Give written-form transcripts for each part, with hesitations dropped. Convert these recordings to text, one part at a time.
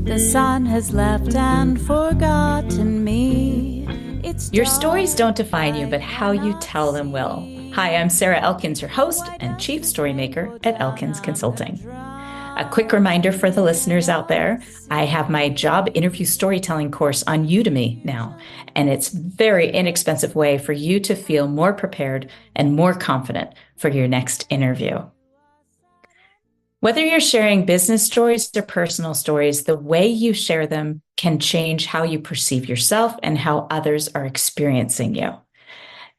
The sun has left and forgotten me. Your stories don't define you, but how you tell them will. Hi, I'm Sarah Elkins, your host and chief storymaker at Elkins Consulting. A quick reminder for the listeners out there, I have my job interview storytelling course on Udemy now, and it's a very inexpensive way for you to feel more prepared and more confident for your next interview. Whether you're sharing business stories or personal stories, the way you share them can change how you perceive yourself and how others are experiencing you.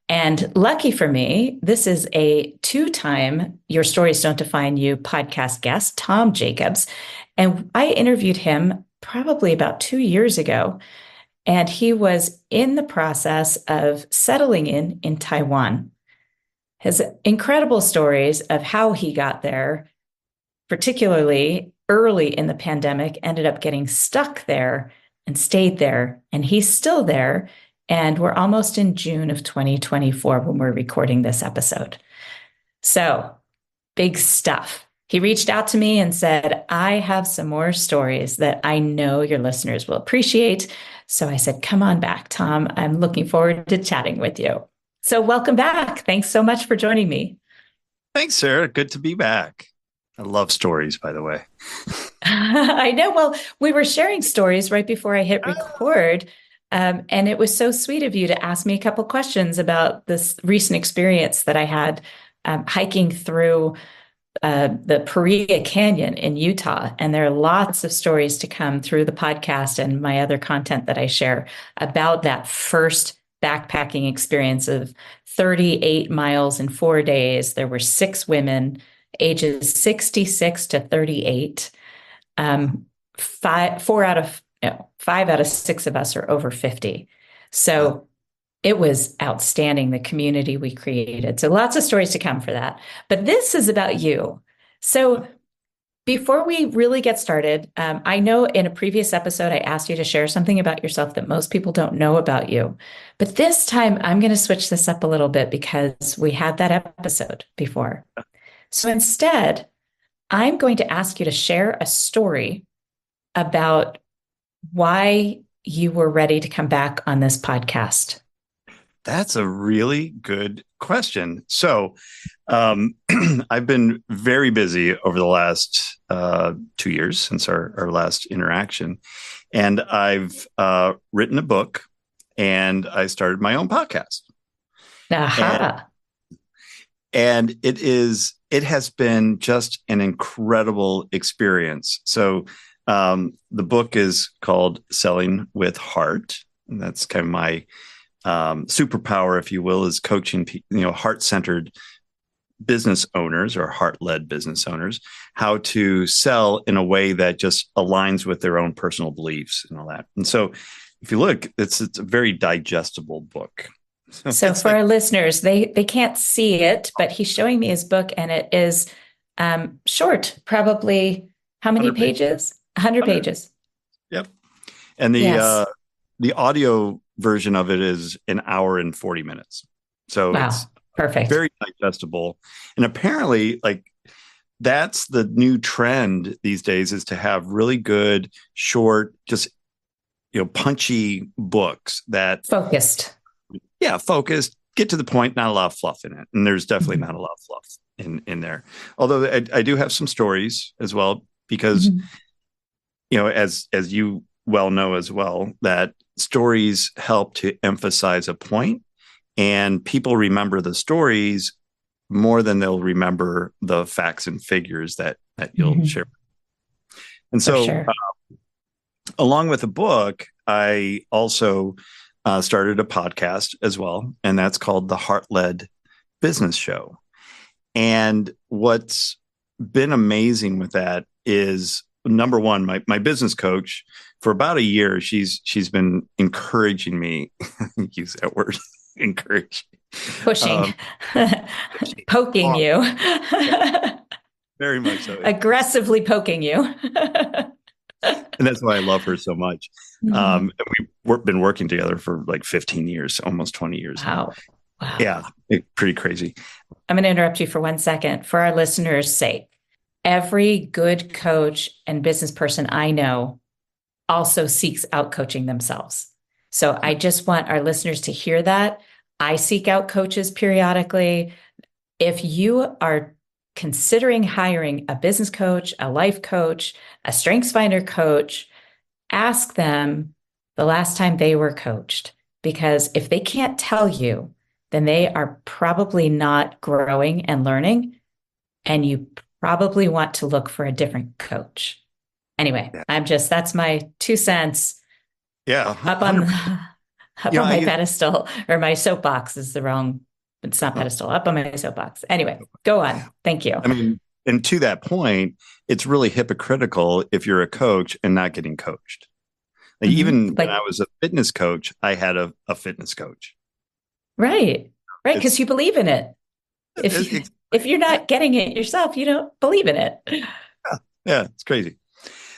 And lucky for me, this is a two-time Your Stories Don't Define You podcast guest, Tom Jackobs. And I interviewed him probably about 2 years ago. And he was in the process of settling in Taiwan. His incredible stories of how he got there, particularly early in the pandemic, ended up getting stuck there and stayed there. And he's still there. And we're almost in June of 2024 when we're recording this episode. So big stuff. He reached out to me and said, I have some more stories that I know your listeners will appreciate. So I said, come on back, Tom. I'm looking forward to chatting with you. So welcome back. Thanks so much for joining me. Thanks, Sarah. Good to be back. I love stories, by the way. I know. Well, we were sharing stories right before I hit record. And it was so sweet of you to ask me a couple questions about this recent experience that I had hiking through the Paria Canyon in Utah. And there are lots of stories to come through the podcast and my other content that I share about that first backpacking experience of 38 miles in 4 days. There were 6 women, ages 66 to 38. 5 out of 6 of us are over 50. So it was outstanding, the community we created. So lots of stories to come for that. But this is about you. So before we really get started, I know in a previous episode, I asked you to share something about yourself that most people don't know about you. But this time, I'm going to switch this up a little bit because we had that episode before. So instead, I'm going to ask you to share a story about why you were ready to come back on this podcast. That's a really good question. So I've been very busy over the last 2 years since our last interaction. And I've written a book and I started my own podcast. Aha. And it has been just an incredible experience. So the book is called Selling with Heart. And that's kind of my superpower, if you will, is coaching, heart-centered business owners or heart-led business owners, how to sell in a way that just aligns with their own personal beliefs and all that. And so if you look, it's a very digestible book. So for our listeners, they can't see it, but he's showing me his book and it is short, probably how many pages? 100 pages. Yep. And the audio version of it is 1 hour and 40 minutes. So wow, it's perfect. Very digestible. And apparently, that's the new trend these days, is to have really good, short, just punchy books that focused, get to the point, not a lot of fluff in it. And there's definitely not a lot of fluff in there. Although I do have some stories as well, because as you well know as well, that stories help to emphasize a point, and people remember the stories more than they'll remember the facts and figures that you'll share. And so along with the book, I also started a podcast as well, and that's called the Heart-Led Business Show. And what's been amazing with that is, number one, my business coach, for about a year, she's been encouraging me, use that word, encourage. Pushing, poking you. Very much so. Aggressively poking you. And that's why I love her so much. And we've been working together for 15 years, almost 20 years. Wow. Yeah, pretty crazy. I'm going to interrupt you for 1 second for our listeners' sake. every good coach and business person I know also seeks out coaching themselves. So I just want our listeners to hear that. I seek out coaches periodically. If you are considering hiring a business coach, a life coach, a StrengthsFinder coach, ask them the last time they were coached. Because if they can't tell you, then they are probably not growing and learning. And you probably want to look for a different coach. Anyway, Yeah. that's my 2 cents Yeah. up on 100%. up on my pedestal, or my soapbox is the wrong, it's not pedestal, up on my soapbox. Anyway, go on. Thank you. I mean, and to that point, it's really hypocritical if you're a coach and not getting coached. Like, even when I was a fitness coach, I had a fitness coach. Right. Because you believe in it. If you're not getting it yourself, you don't believe in it. Yeah, it's crazy.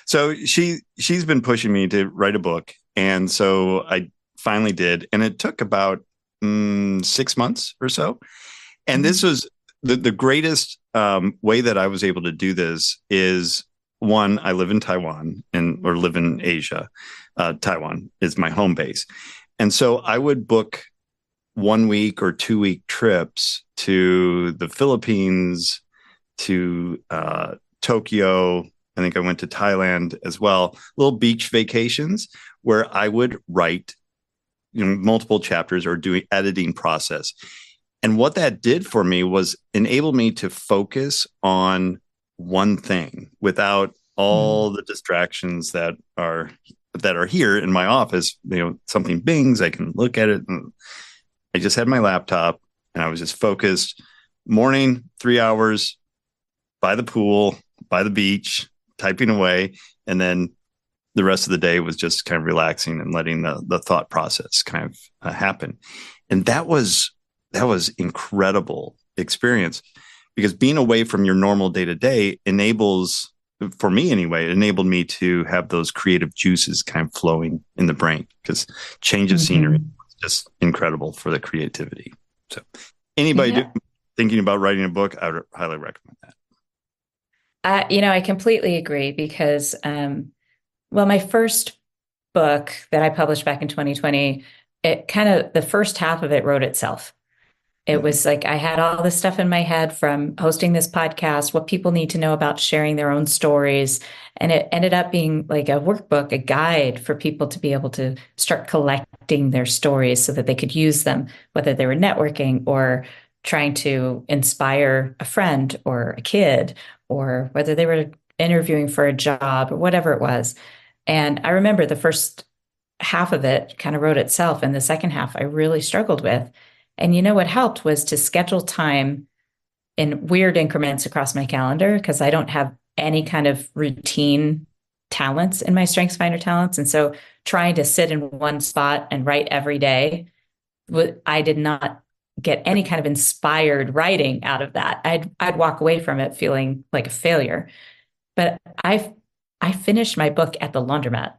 So she's been pushing me to write a book. And so I finally did. And it took about 6 months or so. And this was the greatest way that I was able to do this is, one, I live in Taiwan or live in Asia. Taiwan is my home base. And so I would book 1 week or 2 week trips to the Philippines, to Tokyo. I think I went to Thailand as well, little beach vacations where I would write, multiple chapters or do editing process. And what that did for me was enable me to focus on one thing without all the distractions that are here in my office. Something bings, I can look at it. And I just had my laptop and I was just focused. Morning, 3 hours by the pool, by the beach, typing away. And then the rest of the day was just kind of relaxing and letting the thought process kind of happen. And that was incredible experience, because being away from your normal day to day enables, for me anyway, it enabled me to have those creative juices kind of flowing in the brain, because change of scenery is just incredible for the creativity. So anybody thinking about writing a book, I would highly recommend that. I completely agree, because, my first book that I published back in 2020, it kind of, the first half of it wrote itself. It was like I had all this stuff in my head from hosting this podcast, what people need to know about sharing their own stories. And it ended up being like a workbook, a guide for people to be able to start collecting their stories so that they could use them, whether they were networking or trying to inspire a friend or a kid, or whether they were interviewing for a job or whatever it was. And I remember the first half of it kind of wrote itself, and the second half I really struggled with. And what helped was to schedule time in weird increments across my calendar, because I don't have any kind of routine talents in my StrengthsFinder talents. And so trying to sit in one spot and write every day, I did not get any kind of inspired writing out of that. I'd walk away from it feeling like a failure. But I finished my book at the laundromat.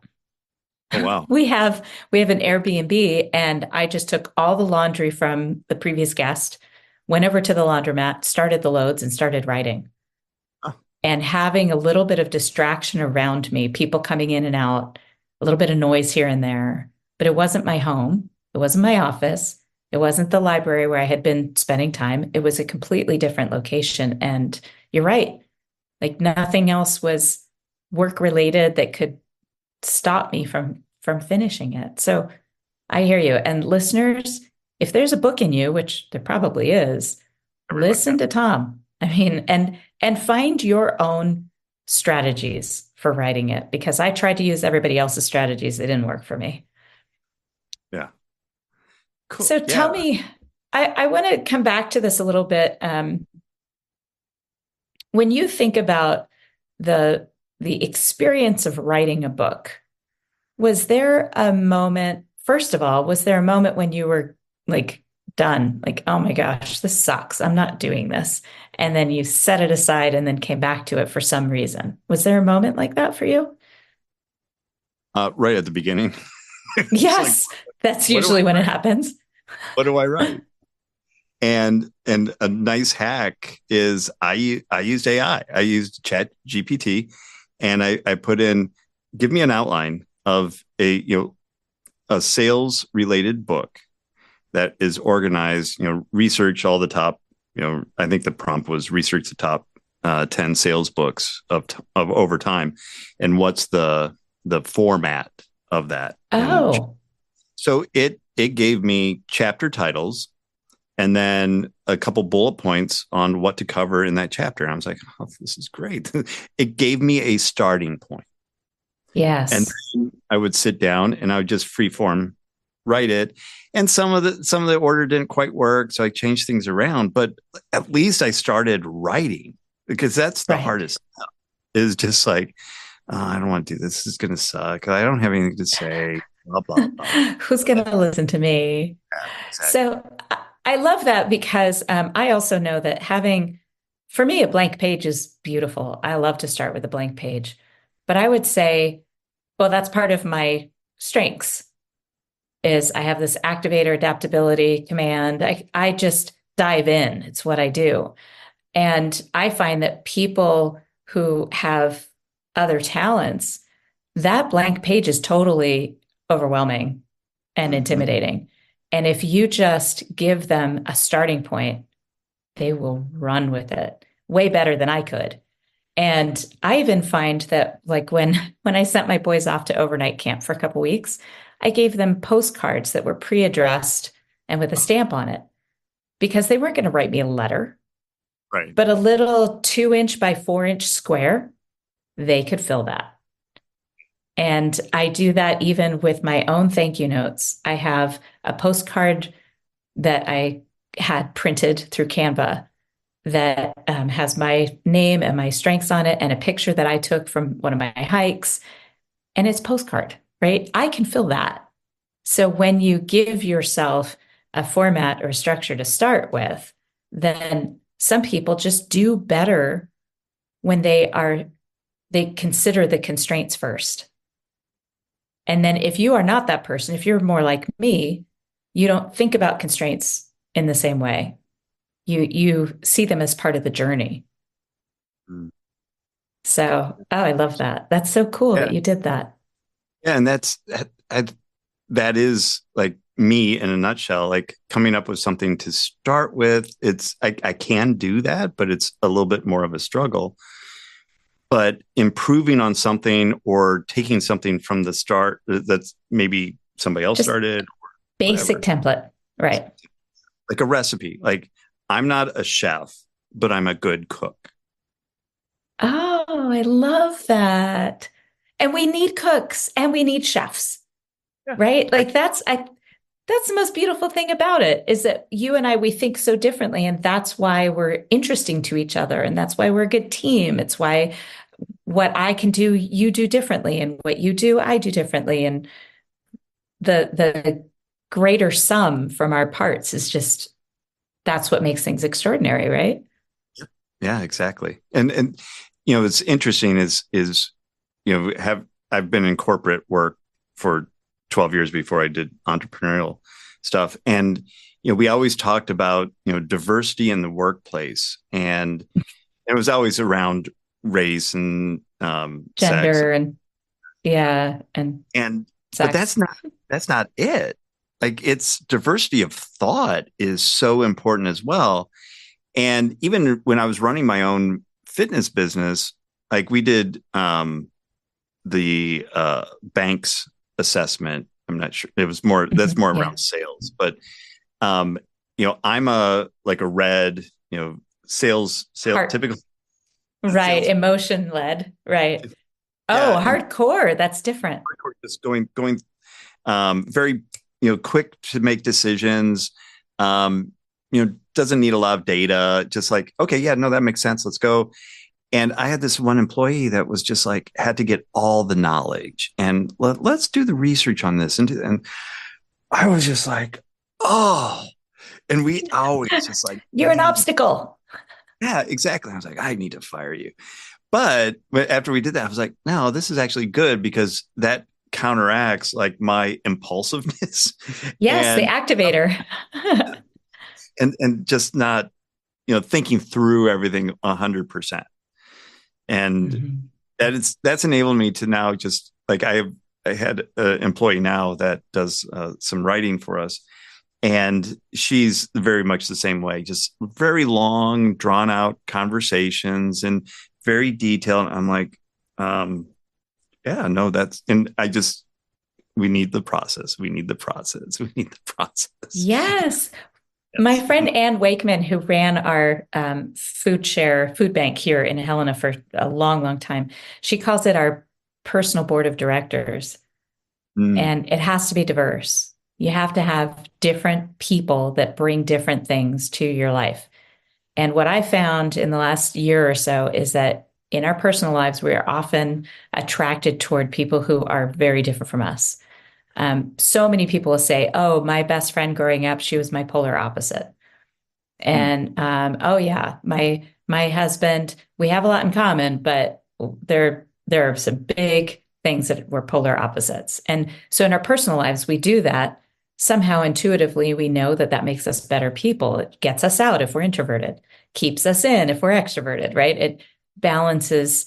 Oh, wow. We have an Airbnb, and I just took all the laundry from the previous guest, went over to the laundromat, started the loads, and started writing. Oh. And having a little bit of distraction around me, people coming in and out, a little bit of noise here and there. But it wasn't my home. It wasn't my office. It wasn't the library where I had been spending time. It was a completely different location. And you're right. Like, nothing else was work related that could stop me from finishing it. So I hear you. And listeners, if there's a book in you, which there probably is, listen to Tom. I mean, and find your own strategies for writing it, because I tried to use everybody else's strategies. They didn't work for me. Yeah. Cool. So tell me, I want to come back to this a little bit. When you think about the experience of writing a book, was there a moment, first of all, was there a moment when you were like done, like, oh my gosh, this sucks, I'm not doing this, and then you set it aside and then came back to it for some reason? Was there a moment like that for you? Right at the beginning. Yes, like, that's usually when it happens. What do I write? And a nice hack is I used AI. I used Chat GPT, and I put in, give me an outline of a sales related book that is organized, research all the top, I think the prompt was research the top 10 sales books of over time, and what's the format of that. And Oh, so it gave me chapter titles and then a couple bullet points on what to cover in that chapter. And I was like, oh, this is great. It gave me a starting point. And yes. then I would sit down and I would just freeform write it. And some of the order didn't quite work. So I changed things around, but at least I started writing, because that's the Right. hardest stuff, is just like, oh, I don't want to do this. This is going to suck. I don't have anything to say. Blah, blah, blah. Who's going to listen to me? Yeah, exactly. So I love that because I also know that for me, a blank page is beautiful. I love to start with a blank page. But I would say, well, that's part of my strengths is I have this activator adaptability command. I just dive in. It's what I do. And I find that people who have other talents, that blank page is totally overwhelming and Mm-hmm. intimidating. And if you just give them a starting point, they will run with it way better than I could. And I even find that like when I sent my boys off to overnight camp for a couple weeks, I gave them postcards that were pre-addressed and with a stamp on it because they weren't going to write me a letter, Right. but a little 2-inch by 4-inch square, they could fill that. And I do that even with my own thank you notes. I have a postcard that I had printed through Canva that has my name and my strengths on it and a picture that I took from one of my hikes. And it's postcard, right? I can fill that. So when you give yourself a format or a structure to start with, then some people just do better when they consider the constraints first. And then if you are not that person, if you're more like me, you don't think about constraints in the same way. You see them as part of the journey. Mm. So, oh, I love that. That's so cool Yeah. that you did that. Yeah. And that is like me in a nutshell, like coming up with something to start with. I can do that, but it's a little bit more of a struggle. But improving on something or taking something from the start that's maybe somebody else Just started, basic whatever, template. Right. like a recipe. Like, I'm not a chef, but I'm a good cook. Oh, I love that. And we need cooks and we need chefs, Yeah. right? Like that's the most beautiful thing about it is that you and I, we think so differently. And that's why we're interesting to each other. And that's why we're a good team. It's why what I can do, you do differently. And what you do, I do differently. And the greater sum from our parts is just, that's what makes things extraordinary, right? Yeah, exactly. And it's interesting is I've been in corporate work for 12 years before I did entrepreneurial stuff. And we always talked about diversity in the workplace, and it was always around race and sex, Gender and yeah, and but sex. that's not it. Like, it's diversity of thought is so important as well. And even when I was running my own fitness business, like, we did the Banks assessment. I'm not sure, it was that's more Yeah. around sales, but I'm a red, sales Heart, typical right. sales, Emotion led, right. Oh, yeah, and hardcore. That's different. just going very quick to make decisions. Doesn't need a lot of data. Just like, okay, yeah, no, that makes sense. Let's go. And I had this one employee that was just like, had to get all the knowledge and let's do the research on this. And I was just like, oh, and we always just like, You're an obstacle. yeah, exactly. I was like, I need to fire you. But after we did that, I was like, no, this is actually good because that counteracts like my impulsiveness. Yes, the and activator. and just not, thinking through everything 100%. And that's enabled me to now just like I had an employee now that does some writing for us, and she's very much the same way, just very long, drawn out conversations and very detailed. I'm like, yeah, no, and we need the process. We need the process. We need the process. Yes. My friend Ann Wakeman, who ran our food bank here in Helena for a long, long time, she calls it our personal board of directors. And it has to be diverse. You have to have different people that bring different things to your life. And what I found in the last year or so is that in our personal lives, we are often attracted toward people who are very different from us. So many people will say, oh, my best friend growing up, she was my polar opposite. And oh yeah, my husband, we have a lot in common, but there are some big things that were polar opposites. And so in our personal lives, we do that. Somehow intuitively, we know that makes us better people. It gets us out if we're introverted, keeps us in if we're extroverted, right? It balances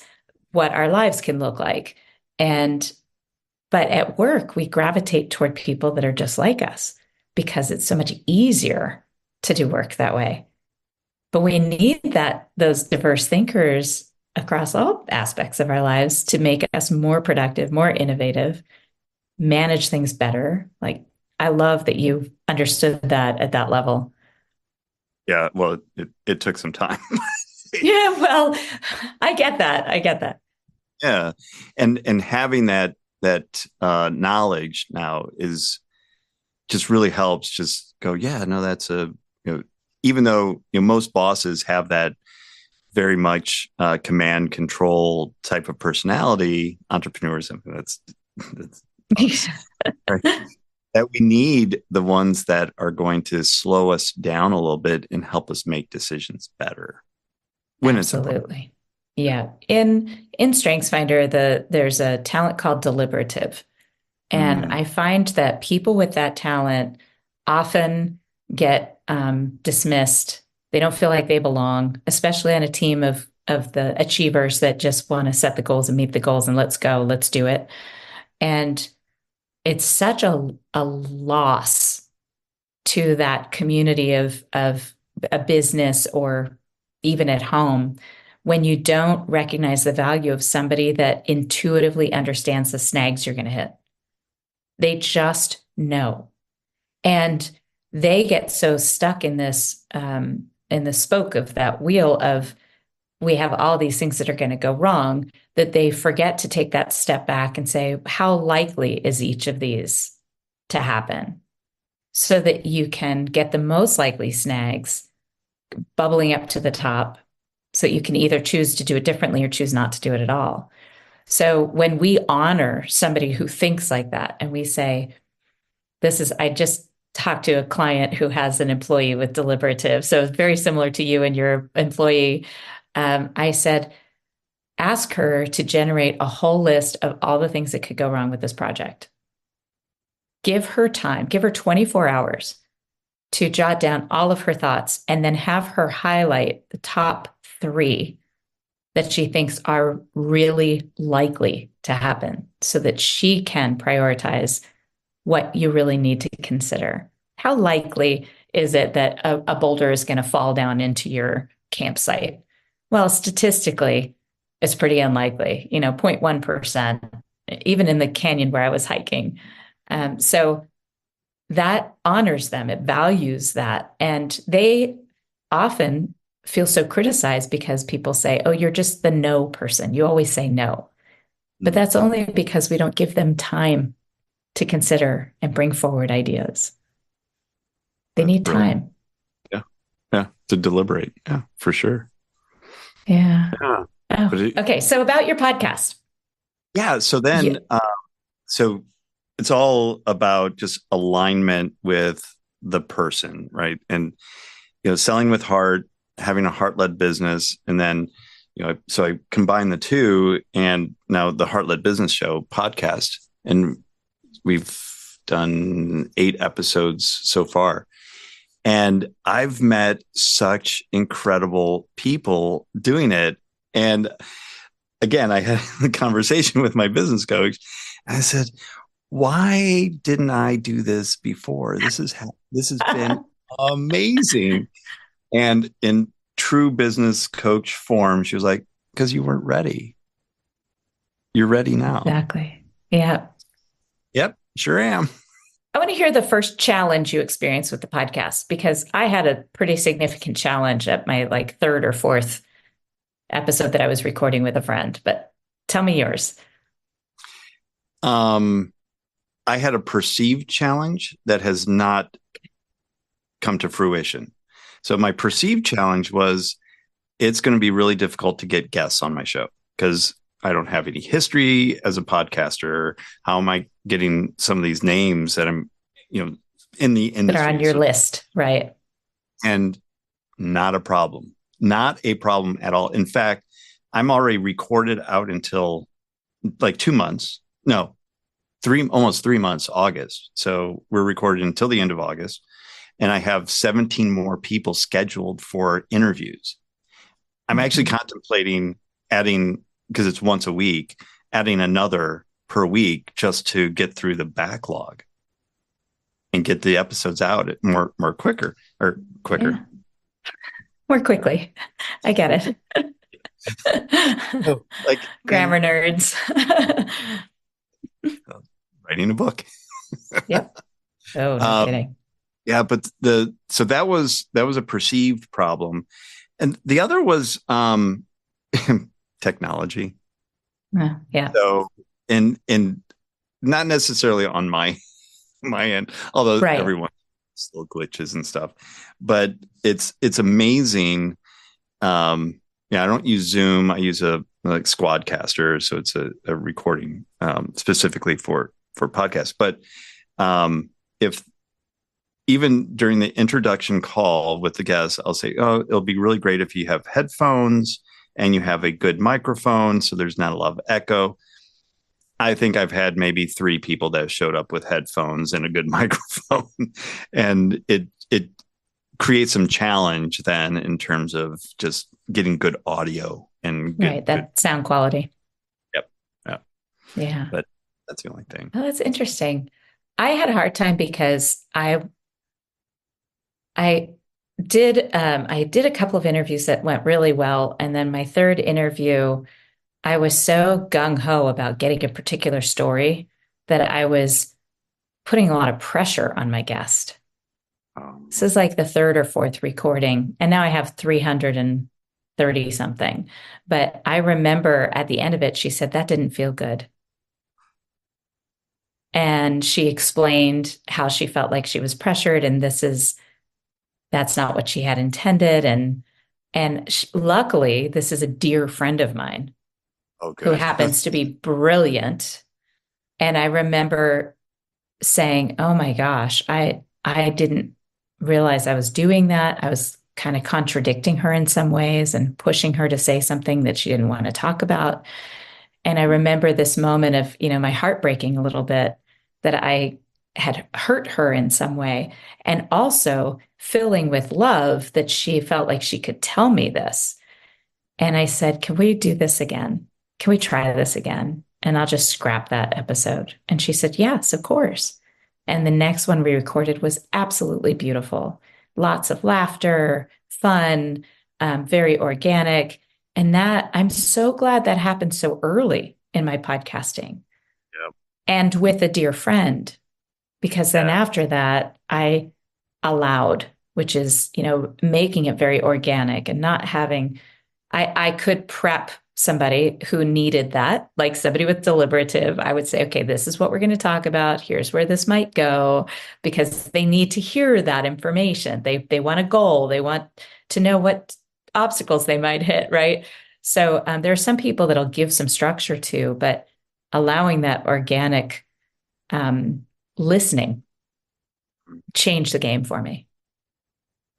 what our lives can look like. But at work, we gravitate toward people that are just like us because it's so much easier to do work that way. But we need those diverse thinkers across all aspects of our lives to make us more productive, more innovative, manage things better. Like, I love that you understood that at that level. Yeah, well, it took some time. Yeah, well, I get that. Yeah, and having that knowledge now is just really helps. Just go, yeah, no, that's even though most bosses have that very much command control type of personality, entrepreneurs, that's right, that we need the ones that are going to slow us down a little bit and help us make decisions better. Absolutely. Yeah. In StrengthsFinder, there's a talent called deliberative. And I find that people with that talent often get dismissed. They don't feel like they belong, especially on a team of the achievers that just want to set the goals and meet the goals and let's go, let's do it. And it's such a loss to that community of a business or even at home when you don't recognize the value of somebody that intuitively understands the snags you're going to hit. They just know. And they get so stuck in this, in the spoke of that wheel of, we have all these things that are going to go wrong, that they forget to take that step back and say, how likely is each of these to happen? So that you can get the most likely snags bubbling up to the top, so that you can either choose to do it differently or choose not to do it at all. So when we honor somebody who thinks like that, and we say, I just talked to a client who has an employee with deliberative. So it's very similar to you and your employee. I said, ask her to generate a whole list of all the things that could go wrong with this project. Give her time, give her 24 hours to jot down all of her thoughts, and then have her highlight the top 3 that she thinks are really likely to happen so that she can prioritize what you really need to consider. How likely is it that a boulder is going to fall down into your campsite? Well, statistically, it's pretty unlikely, 0.1%, even in the canyon where I was hiking. So that honors them. It values that. And they often feel so criticized because people say, oh, you're just the no person. You always say no. But that's only because we don't give them time to consider and bring forward ideas. They need time. Yeah. To deliberate. Yeah, for sure. Yeah. Yeah. Oh, okay. So about your podcast. Yeah. So then, so it's all about just alignment with the person, right? And, selling with heart, having a heart-led business. And then, so I combine the two, and now the Heart-Led Business Show podcast, and we've done 8 episodes so far. And I've met such incredible people doing it. And again, I had a conversation with my business coach. And I said, why didn't I do this before? This has been amazing. And in true business coach form, she was like, because you weren't ready. You're ready now. Exactly. Yeah. Yep, sure am. I want to hear the first challenge you experienced with the podcast, because I had a pretty significant challenge at my like third or fourth episode that I was recording with a friend, but tell me yours. I had a perceived challenge that has not come to fruition. So my perceived challenge was it's going to be really difficult to get guests on my show because I don't have any history as a podcaster. How am I getting some of these names that I'm, in the industry that are on your list, right? And not a problem. Not a problem at all. In fact, I'm already recorded out until like 2 months. No, almost 3 months, August. So we're recorded until the end of August. And I have 17 more people scheduled for interviews. I'm actually contemplating adding, because it's once a week, adding another per week just to get through the backlog and get the episodes out more quicker. Yeah. More quickly. I get it. So, like grammar nerds. Writing a book. Yep. Oh, no kidding. Yeah, but so that was a perceived problem. And the other was technology. Yeah. So and not necessarily on my end, although everyone still glitches and stuff. But it's amazing. I don't use Zoom. I use a like Squadcaster, so it's a recording specifically for podcasts. But if even during the introduction call with the guests, I'll say, "Oh, it'll be really great if you have headphones and you have a good microphone, so there's not a lot of echo." I think I've had maybe 3 people that have showed up with headphones and a good microphone, and it creates some challenge then in terms of just getting good audio and that sound quality. Yep. Yeah. But that's the only thing. Oh, that's interesting. I had a hard time because I did a couple of interviews that went really well, and then my third interview, I was so gung-ho about getting a particular story that I was putting a lot of pressure on my guest. This is like the third or fourth recording, and now I have 330 something. But I remember at the end of it, she said, that didn't feel good. And she explained how she felt like she was pressured, and that's not what she had intended. And luckily, this is a dear friend of mine who happens to be brilliant. And I remember saying, oh my gosh, I didn't realize I was doing that. I was kind of contradicting her in some ways and pushing her to say something that she didn't want to talk about. And I remember this moment of, my heart breaking a little bit, that I had hurt her in some way, and also filling with love that she felt like she could tell me this. And I said, can we do this again? Can we try this again? And I'll just scrap that episode. And she said, yes, of course. And the next one we recorded was absolutely beautiful. Lots of laughter, fun, very organic. And that, I'm so glad that happened so early in my podcasting. Yep. And with a dear friend, because then after that, I allowed, which is, making it very organic and not having, I could prep somebody who needed that, like somebody with deliberative. I would say, okay, this is what we're going to talk about. Here's where this might go, because they need to hear that information. They want a goal. They want to know what obstacles they might hit, right? So there are some people that'll give some structure to, but allowing that organic listening changed the game for me.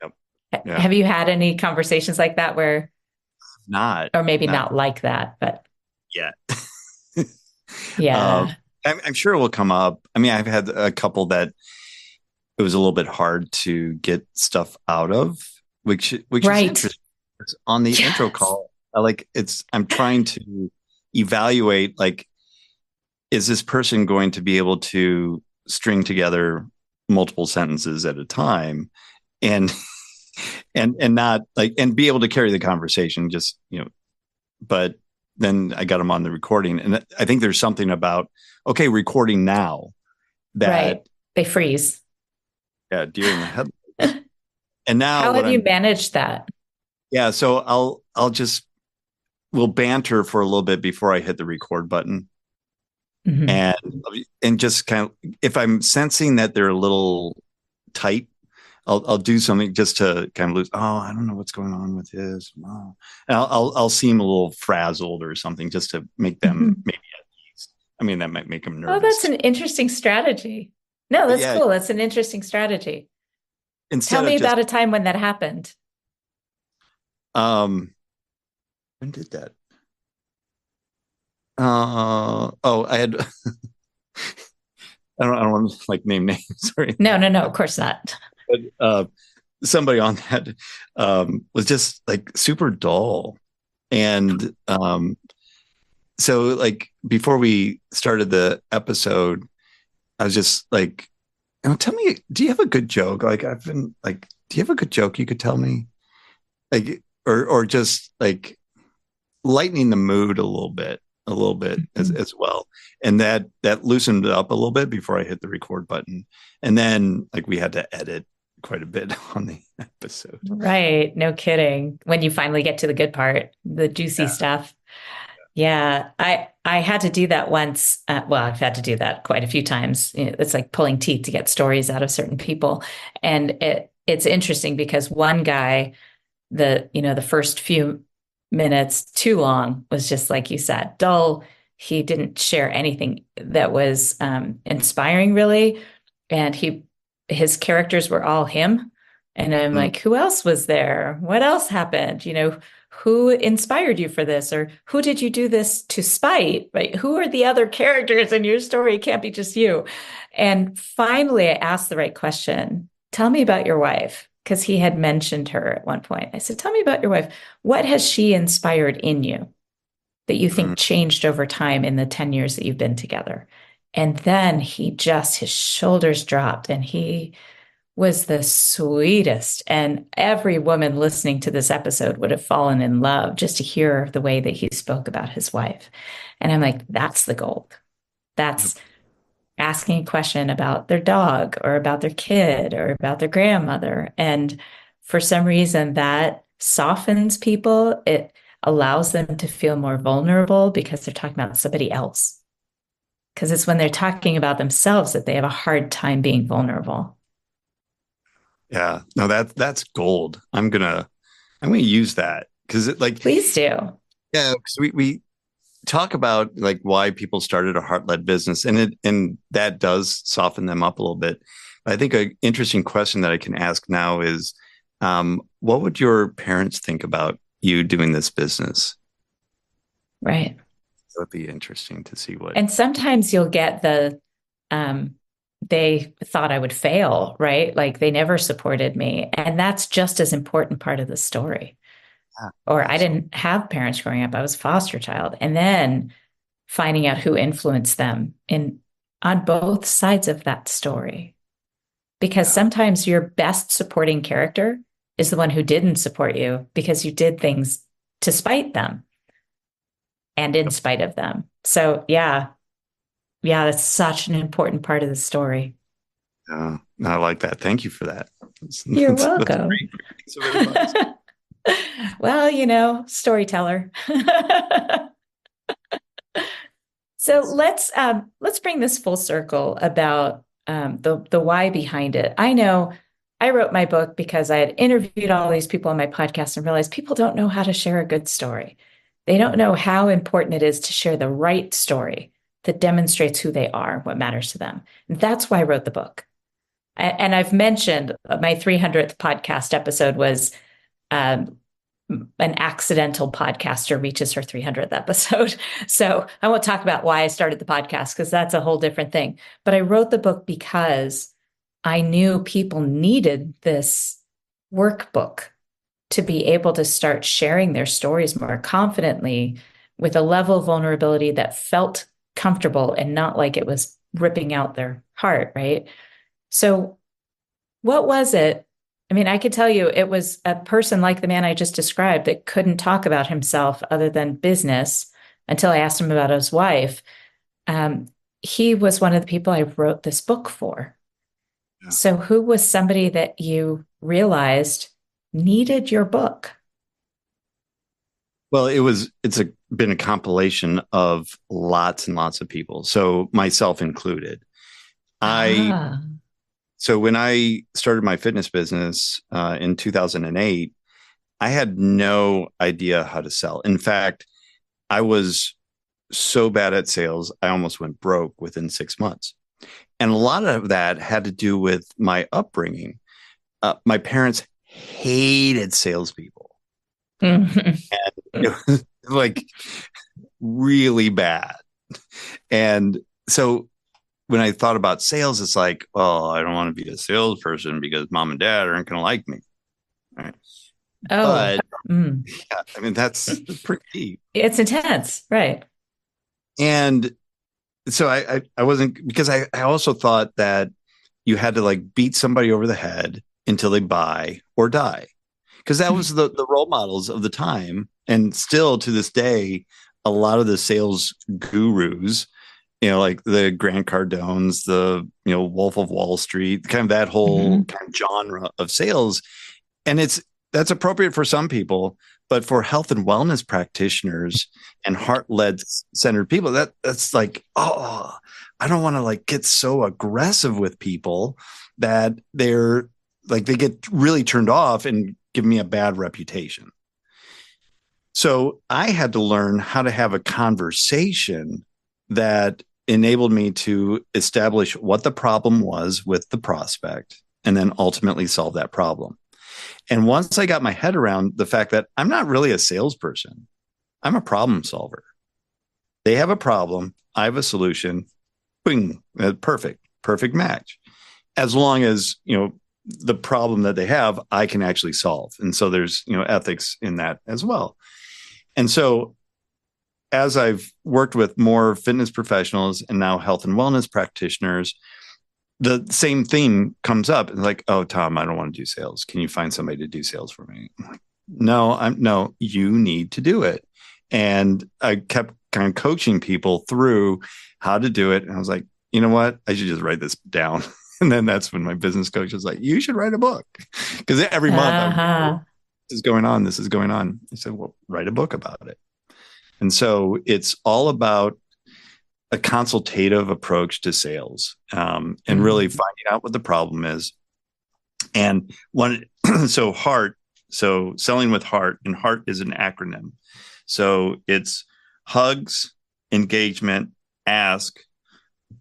Yep. Yeah. Have you had any conversations like that where not like that, but yeah. Yeah. I'm sure it will come up. I mean, I've had a couple that it was a little bit hard to get stuff out of, which is Right. interesting. On the intro call, I'm trying to evaluate, like, is this person going to be able to string together multiple sentences at a time and not like, and be able to carry the conversation, just, but then I got them on the recording, and I think there's something about, okay, recording now, that Right. They freeze. Yeah, deer in the headlights. And now How have you managed that? Yeah, so we'll banter for a little bit before I hit the record button. And just kind of, if I'm sensing that they're a little tight, I'll do something just to kind of lose. Oh, I don't know what's going on with this. Oh. And I'll seem a little frazzled or something, just to make them maybe at ease. I mean, that might make them nervous. Oh, that's an interesting strategy. No, that's cool. That's an interesting strategy. Tell me about a time when that happened. When did that? I had. I don't want to like name names. Sorry. No, of course not. But somebody on that was just like super dull, and so like before we started the episode, I was just like, tell me, do you have a good joke? Like, I've been like, do you have a good joke you could tell me? Like, or just like lightening the mood a little bit as well. And that loosened it up a little bit before I hit the record button. And then like we had to edit quite a bit on the episode. Right. No kidding. When you finally get to the good part, the juicy stuff. Yeah. I had to do that once. I've had to do that quite a few times. It's like pulling teeth to get stories out of certain people. And it's interesting because one guy, the first few minutes too long, was just like you said, dull. He didn't share anything that was inspiring, really. And his characters were all him. And I'm like, who else was there? What else happened? Who inspired you for this? Or who did you do this to spite? Right? Who are the other characters in your story? It can't be just you. And finally, I asked the right question. Tell me about your wife. Because he had mentioned her at one point. I said, tell me about your wife. What has she inspired in you that you think changed over time in the 10 years that you've been together? And then his shoulders dropped, and he was the sweetest. And every woman listening to this episode would have fallen in love just to hear the way that he spoke about his wife. And I'm like, that's the gold. That's asking a question about their dog or about their kid or about their grandmother. And for some reason that softens people. It allows them to feel more vulnerable because they're talking about somebody else. Because it's when they're talking about themselves that they have a hard time being vulnerable. Yeah, no, that's gold. I'm gonna use that, because please do. Yeah, because we talk about like why people started a heart-led business, and that does soften them up a little bit. I think an interesting question that I can ask now is, what would your parents think about you doing this business? Right. That would be interesting to see what. And sometimes you'll get they thought I would fail, right? Like they never supported me. And that's just as important part of the story. Or I didn't have parents growing up. I was a foster child. And then finding out who influenced them on both sides of that story. Because sometimes your best supporting character is the one who didn't support you because you did things to spite them and in spite of them. So yeah, that's such an important part of the story. I like that. Thank you for that. You're welcome. Thanks so very much. Well, storyteller. So let's bring this full circle about the why behind it. I know I wrote my book because I had interviewed all these people on my podcast and realized people don't know how to share a good story. They don't know how important it is to share the right story that demonstrates who they are, what matters to them. And that's why I wrote the book. And I've mentioned my 300th podcast episode was an accidental podcaster reaches her 300th episode. So I won't talk about why I started the podcast because that's a whole different thing. But I wrote the book because I knew people needed this workbook to be able to start sharing their stories more confidently with a level of vulnerability that felt comfortable and not like it was ripping out their heart, right? So what was it? I mean, I could tell you it was a person like the man I just described that couldn't talk about himself other than business until I asked him about his wife. He was one of the people I wrote this book for. Yeah. So who was somebody that you realized needed your book? Well, been a compilation of lots and lots of people, so myself included. So when I started my fitness business in 2008, I had no idea how to sell. In fact, I was so bad at sales, I almost went broke within 6 months. And a lot of that had to do with my upbringing. My parents hated salespeople. And it was like really bad. And so when I thought about sales, it's like, oh, I don't want to be a salesperson because mom and dad aren't going to like me. Right. Oh, But yeah, I mean, that's pretty deep. It's intense. Right. And so I wasn't, because I also thought that you had to like beat somebody over the head until they buy or die, because that was the role models of the time. And still to this day, a lot of the sales gurus, like the Grant Cardones, the, Wolf of Wall Street, kind of that whole kind of genre of sales. And that's appropriate for some people, but for health and wellness practitioners and heart-led centered people, that's like, oh, I don't want to like get so aggressive with people that they're like, they get really turned off and give me a bad reputation. So I had to learn how to have a conversation that enabled me to establish what the problem was with the prospect and then ultimately solve that problem. And once I got my head around the fact that I'm not really a salesperson, I'm a problem solver. They have a problem, I have a solution, bing, perfect match. As long as, the problem that they have, I can actually solve. And so there's, ethics in that as well. And so as I've worked with more fitness professionals and now health and wellness practitioners, the same theme comes up. It's like, oh, Tom, I don't want to do sales. Can you find somebody to do sales for me? I'm like, no, you need to do it. And I kept kind of coaching people through how to do it. And I was like, you know what? I should just write this down. And then that's when my business coach was like, you should write a book. Because every month, this is going on. This is going on. I said, well, write a book about it. And so it's all about a consultative approach to sales, and really finding out what the problem is. And so selling with heart, and heart is an acronym. So it's hugs, engagement, ask,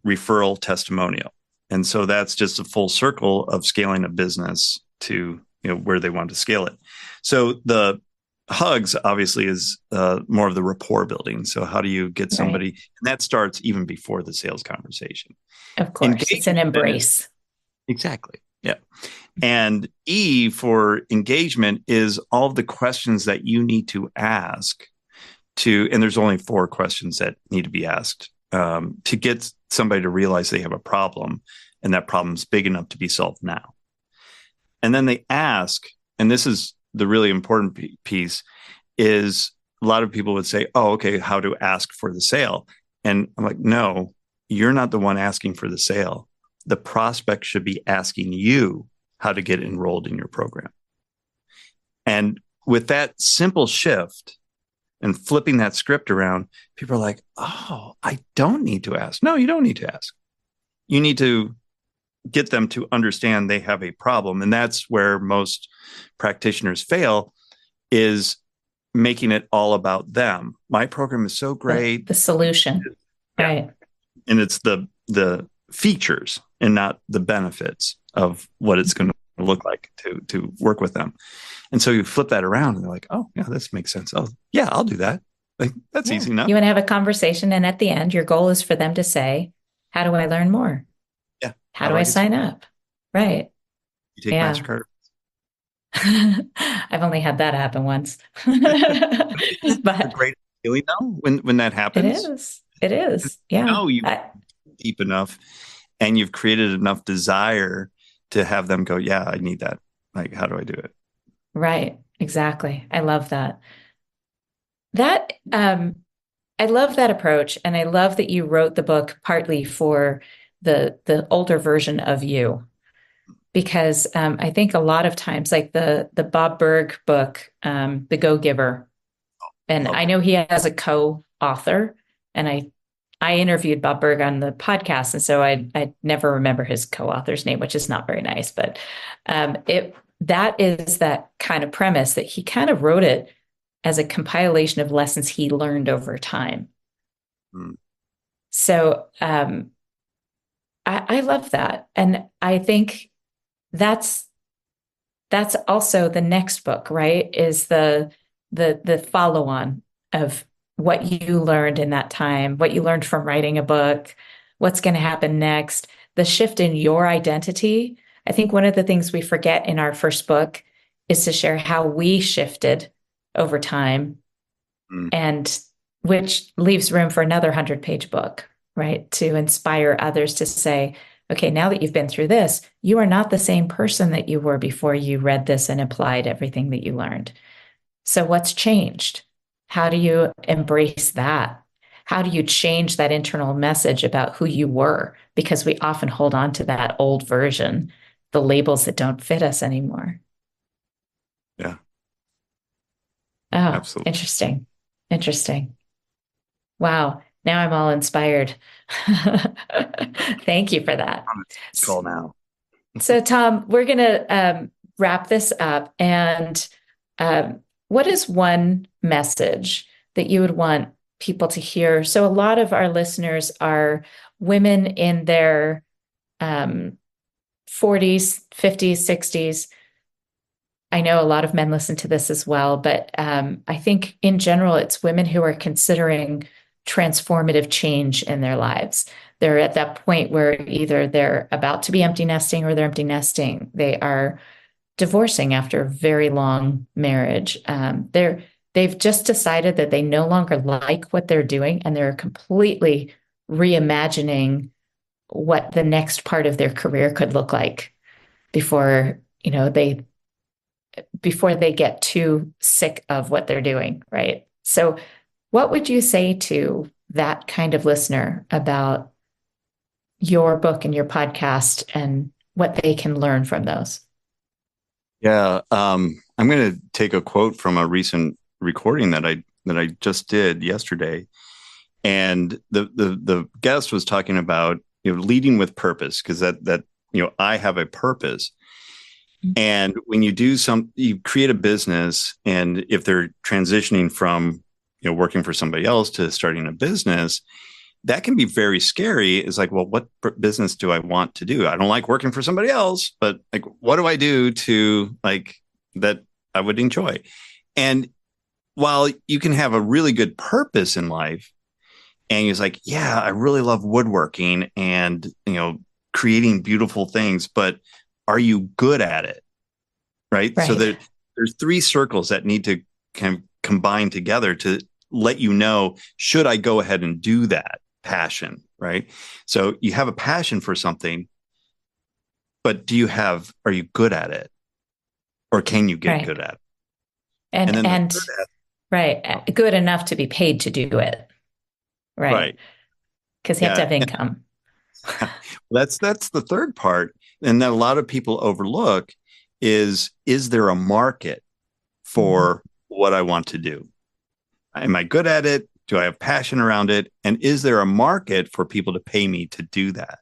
referral, testimonial. And so that's just a full circle of scaling a business to, where they want to scale it. So the hugs obviously is more of the rapport building. So how do you get somebody, and that starts even before the sales conversation. Of course, it's an embrace. Exactly. Yeah. And E for engagement is all of the questions that you need to ask and there's only 4 questions that need to be asked to get somebody to realize they have a problem and that problem's big enough to be solved now. And then they ask, and this is the really important piece, is a lot of people would say, oh, okay, how to ask for the sale. And I'm like, no, you're not the one asking for the sale. The prospect should be asking you how to get enrolled in your program. And with that simple shift and flipping that script around, people are like, oh, I don't need to ask. No, you don't need to ask. You need to get them to understand they have a problem. And that's where most practitioners fail, is making it all about them. My program is so great. The solution. Right. And it's the features and not the benefits of what it's going to look like to work with them. And so you flip that around and they're like, oh, yeah, this makes sense. Oh, yeah, I'll do that. Like, that's easy enough. You want to have a conversation. And at the end, your goal is for them to say, how do I learn more? Yeah. How do I sign up? Right. You take Yeah. MasterCard. I've only had that happen once. A But great feeling though when that it happens. is. It is. You Yeah. know you deep enough and you've created enough desire to have them go, yeah, I need that. Like, how do I do it? Right. Exactly. I love that. That I love that approach, and I love that you wrote the book partly for the older version of you, because I think a lot of times, like the Bob Berg book, The Go-Giver, and Love I it. know he has a co-author, and I interviewed Bob Berg on the podcast, and so I never remember his co-author's name, which is not very nice, but it that is that kind of premise that he kind of wrote it as a compilation of lessons he learned over time. Mm. So I love that. And I think that's that's also the next book, right? Is the follow-on of what you learned in that time, what you learned from writing a book, what's going to happen next, the shift in your identity. I think one of the things we forget in our first book is to share how we shifted over time, Mm. and which leaves room for another 100-page book, right? To inspire others to say, okay, now that you've been through this, you are not the same person that you were before you read this and applied everything that you learned. So what's changed? How do you embrace that? How do you change that internal message about who you were? Because we often hold on to that old version, the labels that don't fit us anymore. Yeah, Oh, absolutely. interesting. Interesting. Wow. Now I'm all inspired. Thank you for that. On this call now. So, Tom, we're going to wrap this up. And what is one message that you would want people to hear? So, a lot of our listeners are women in their 40s, 50s, 60s. I know a lot of men listen to this as well, but I think in general, it's women who are considering transformative change in their lives. They're at that point where either they're about to be empty nesting or they're empty nesting. They are divorcing after a very long marriage. They've just decided that they no longer like what they're doing, and they're completely reimagining what the next part of their career could look like before, before they get too sick of what they're doing, right? So, what would you say to that kind of listener about your book and your podcast and what they can learn from those? Yeah, I'm going to take a quote from a recent recording that I just did yesterday, and the guest was talking about leading with purpose, because that I have a purpose. And when you create a business, and if they're transitioning from working for somebody else to starting a business, that can be very scary. It's like, well, what business do I want to do? I don't like working for somebody else, but like, what do I do to like that I would enjoy? And while you can have a really good purpose in life, and he's like, yeah, I really love woodworking and creating beautiful things, but are you good at it? Right. So Right. there's three circles that need to kind of combine together to let you know, should I go ahead and do that passion? Right. So you have a passion for something, but are you good at it? Or can you get Right. good at it? And then and right, good enough to be paid to do it. Right. right. Because you have to have income. That's the third part. And that a lot of people overlook is there a market for what I want to do? Am I good at it? Do I have passion around it? And is there a market for people to pay me to do that?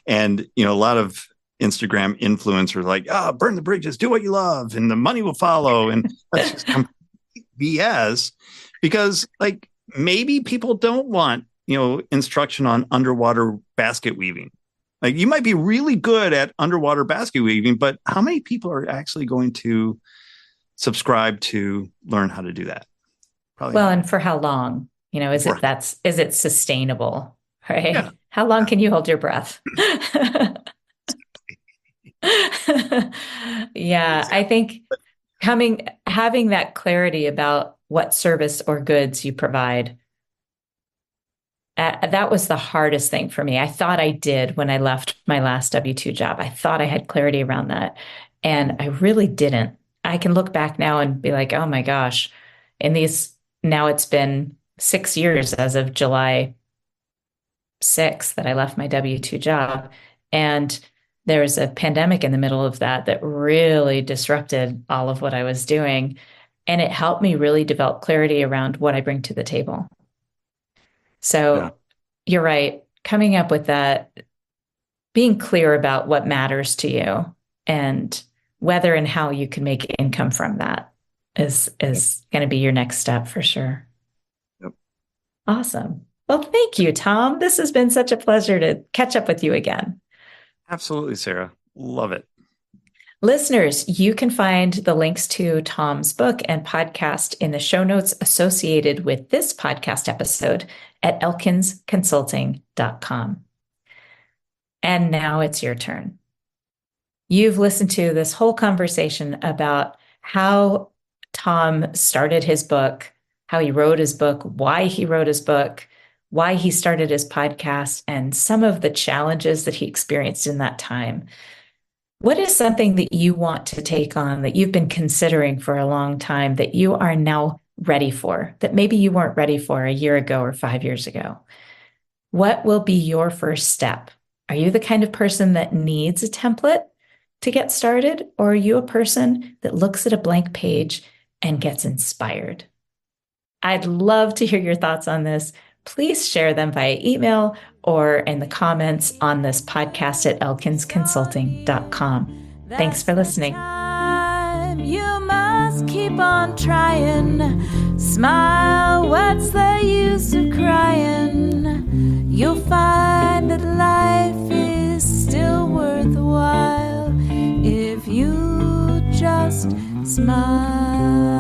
And, a lot of Instagram influencers like, burn the bridges, do what you love, and the money will follow. And that's just complete BS, because like maybe people don't want, instruction on underwater basket weaving. Like you might be really good at underwater basket weaving, but how many people are actually going to subscribe to learn how to do that? Probably Well, not. and for how long? Is it sustainable? Right? Yeah. How long can you hold your breath? Yeah, I think having that clarity about what service or goods you provide, that was the hardest thing for me. I thought I did when I left my last W-2 job. I thought I had clarity around that, and I really didn't. I can look back now and be like, oh my gosh, now it's been 6 years as of July 6th that I left my W-2 job. And there was a pandemic in the middle of that really disrupted all of what I was doing. And it helped me really develop clarity around what I bring to the table. So Yeah. you're right. Coming up with that, being clear about what matters to you and whether and how you can make income from that is going to be your next step for sure. Yep. Awesome. Well, thank you, Tom. This has been such a pleasure to catch up with you again. Absolutely, Sarah. Love it. Listeners, you can find the links to Tom's book and podcast in the show notes associated with this podcast episode at elkinsconsulting.com. And now it's your turn. You've listened to this whole conversation about how Tom started his book, how he wrote his book, why he wrote his book, why he started his podcast, and some of the challenges that he experienced in that time. What is something that you want to take on that you've been considering for a long time that you are now ready for, that maybe you weren't ready for a year ago or 5 years ago? What will be your first step? Are you the kind of person that needs a template to get started, or are you a person that looks at a blank page and gets inspired? I'd love to hear your thoughts on this. Please share them via email or in the comments on this podcast at elkinsconsulting.com. Thanks for listening. You must keep on trying. Smile, what's the use of crying? You'll find that life is still worthwhile if you just smile.